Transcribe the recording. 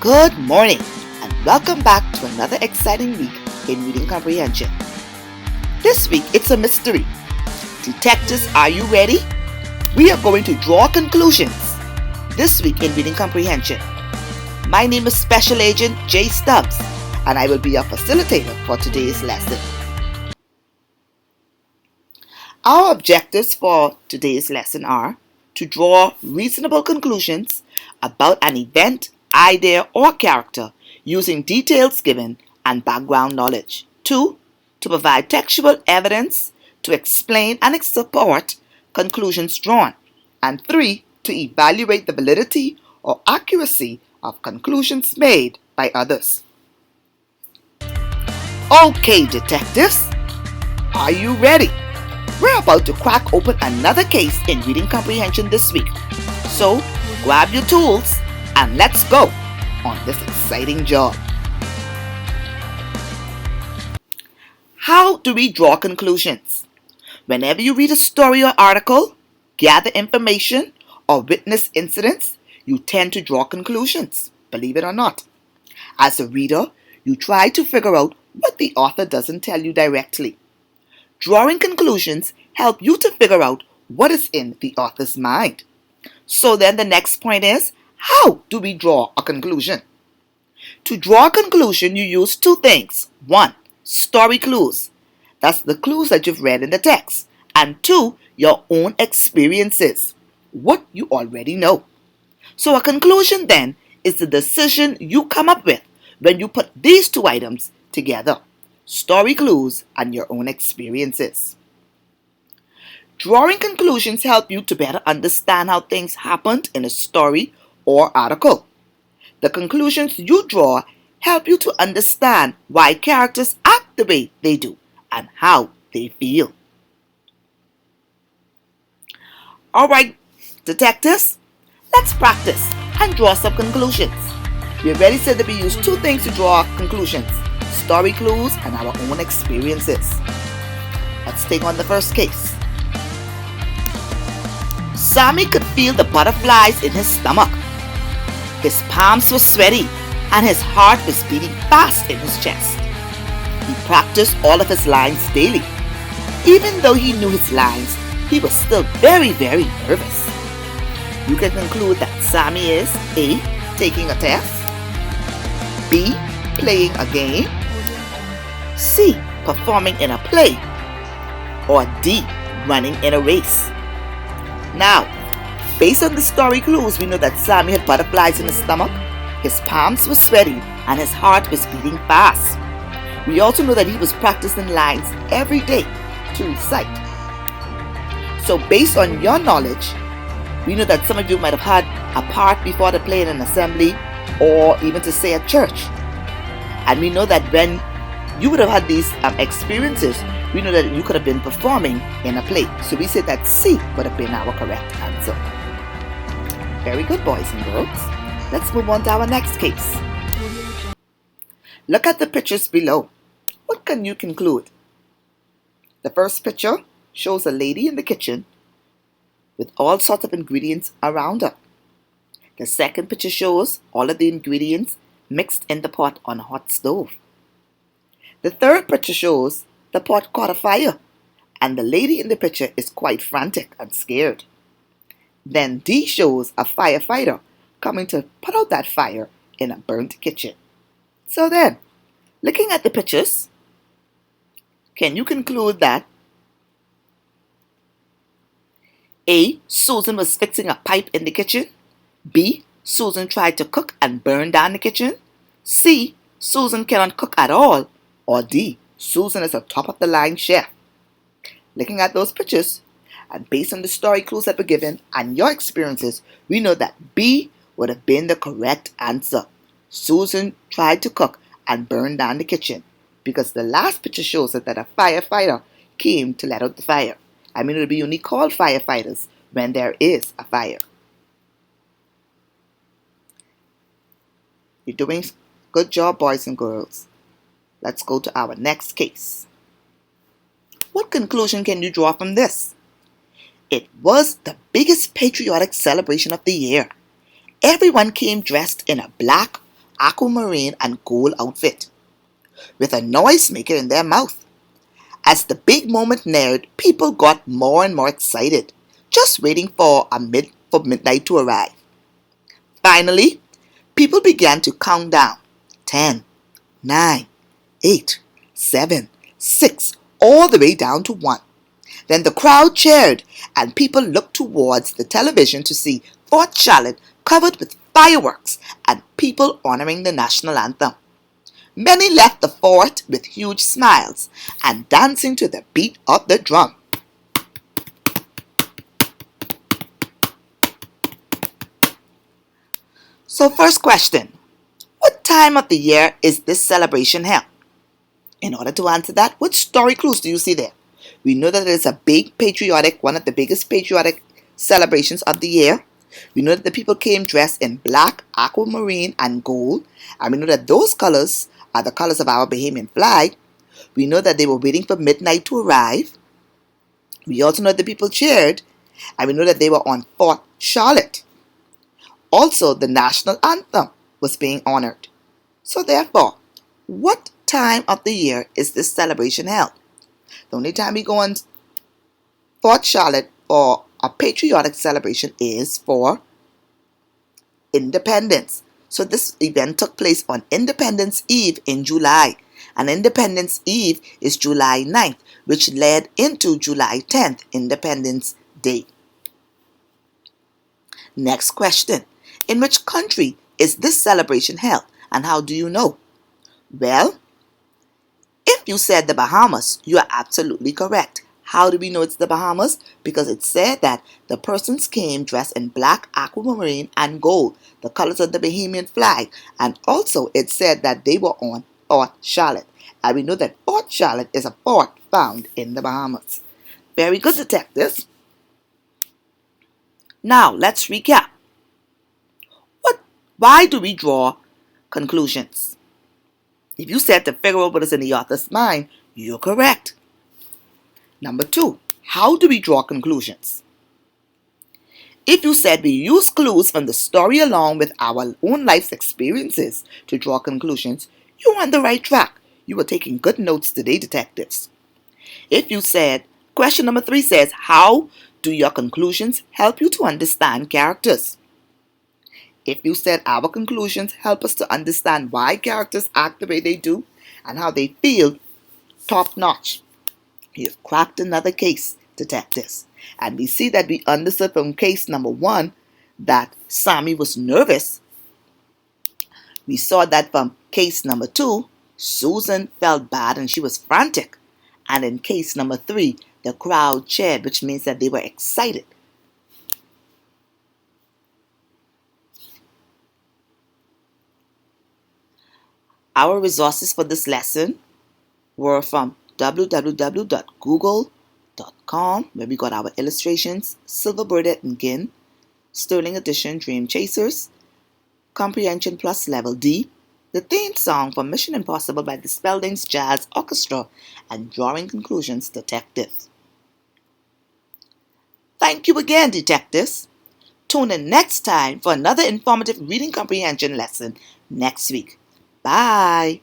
Good morning and welcome back to another exciting week in Reading Comprehension. This week it's a mystery. Detectives, are you ready? We are going to draw conclusions this week in Reading Comprehension. My name is Special Agent J. Stubbs and I will be your facilitator for today's lesson. Our objectives for today's lesson are to draw reasonable conclusions about an event, idea, or character using details given and background knowledge. 2. To provide textual evidence to explain and support conclusions drawn. And 3. To evaluate the validity or accuracy of conclusions made by others. Okay, detectives, are you ready? We're about to crack open another case in Reading Comprehension this week. So, grab your tools and let's go on this exciting job. How do we draw conclusions? Whenever you read a story or article, gather information, or witness incidents, you tend to draw conclusions, believe it or not. As a reader, you try to figure out what the author doesn't tell you directly. Drawing conclusions help you to figure out what is in the author's mind. So then the next point is, how do we draw a conclusion? To draw a conclusion, you use two things. 1. Story clues. That's the clues that you've read in the text. And 2. Your own experiences. What you already know. So a conclusion then is the decision you come up with when you put these two items together. Story clues and your own experiences. Drawing conclusions help you to better understand how things happened in a story or article. The conclusions you draw help you to understand why characters act the way they do and how they feel. Alright, detectives, let's practice and draw some conclusions. We already said that we use two things to draw conclusions. Story clues and our own experiences. Let's take on the first case. Sammy could feel the butterflies in his stomach. His palms were sweaty and his heart was beating fast in his chest. He practiced all of his lines daily. Even though he knew his lines, he was still very, very nervous. You can conclude that Sammy is A. Taking a test, B. Playing a game, C. Performing in a play, or D. Running in a race. Now, based on the story clues, we know that Sammy had butterflies in his stomach, his palms were sweaty, and his heart was beating fast. We also know that he was practicing lines every day to recite. So based on your knowledge, we know that some of you might have had a part before the play in an assembly or even to say at church. And we know that when you would have had these experiences, we know that you could have been performing in a play. So we say that C would have been our correct answer. Very good, boys and girls. Let's move on to our next case. Look at the pictures below. What can you conclude? The first picture shows a lady in the kitchen with all sorts of ingredients around her. The second picture shows all of the ingredients mixed in the pot on a hot stove. The third picture shows the pot caught a fire and the lady in the picture is quite frantic and scared. Then D shows a firefighter coming to put out that fire in a burnt kitchen. So then, looking at the pictures, can you conclude that A. Susan was fixing a pipe in the kitchen, B. Susan tried to cook and burn down the kitchen, C. Susan cannot cook at all, or D. Susan is a top-of-the-line chef? Looking at those pictures, and based on the story clues that were given and your experiences, we know that B would have been the correct answer. Susan tried to cook and burn down the kitchen because the last picture shows us that a firefighter came to let out the fire. I mean, it would be only called firefighters when there is a fire. You're doing a good job, boys and girls. Let's go to our next case. What conclusion can you draw from this? It was the biggest patriotic celebration of the year. Everyone came dressed in a black, aquamarine and gold outfit, with a noisemaker in their mouth. As the big moment neared, people got more and more excited, just waiting for midnight to arrive. Finally, people began to count down. 10, 9, 8, 7, 6, all the way down to 1. Then the crowd cheered, and people looked towards the television to see Fort Charlotte covered with fireworks and people honoring the national anthem. Many left the fort with huge smiles and dancing to the beat of the drum. So first question, what time of the year is this celebration held? In order to answer that, what story clues do you see there? We know that it is a big patriotic, one of the biggest patriotic celebrations of the year. We know that the people came dressed in black, aquamarine, and gold. And we know that those colors are the colors of our Bahamian flag. We know that they were waiting for midnight to arrive. We also know that the people cheered. And we know that they were on Fort Charlotte. Also, the national anthem was being honored. So therefore, what time of the year is this celebration held? The only time we go on Fort Charlotte for a patriotic celebration is for Independence. So this event took place on Independence Eve in July. And Independence Eve is July 9th, which led into July 10th, Independence Day. Next question. In which country is this celebration held, and how do you know? Well, if you said the Bahamas, you are absolutely correct. How do we know it's the Bahamas? Because it said that the persons came dressed in black, aquamarine, and gold, the colors of the Bahamian flag. And also it said that they were on Fort Charlotte. And we know that Fort Charlotte is a fort found in the Bahamas. Very good, detectives. Now, let's recap. Why do we draw conclusions? If you said to figure out what is in the author's mind, you're correct. Number 2, how do we draw conclusions? If you said we use clues from the story along with our own life's experiences to draw conclusions, you're on the right track. You were taking good notes today, detectives. If you said, question number 3 says, how do your conclusions help you to understand characters? If you said our conclusions help us to understand why characters act the way they do and how they feel, top notch. You've cracked another case, detectives. And we see that we understood from case number 1 that Sammy was nervous. We saw that from case number 2, Susan felt bad and she was frantic. And in case number 3, the crowd cheered, which means that they were excited. Our resources for this lesson were from www.google.com, where we got our illustrations, Silver Burdette and Ginn, Sterling Edition, Dream Chasers, Comprehension Plus Level D, the theme song for Mission Impossible by the Spaldings Jazz Orchestra, and Drawing Conclusions, Detectives. Thank you again, detectives. Tune in next time for another informative reading comprehension lesson next week. Bye.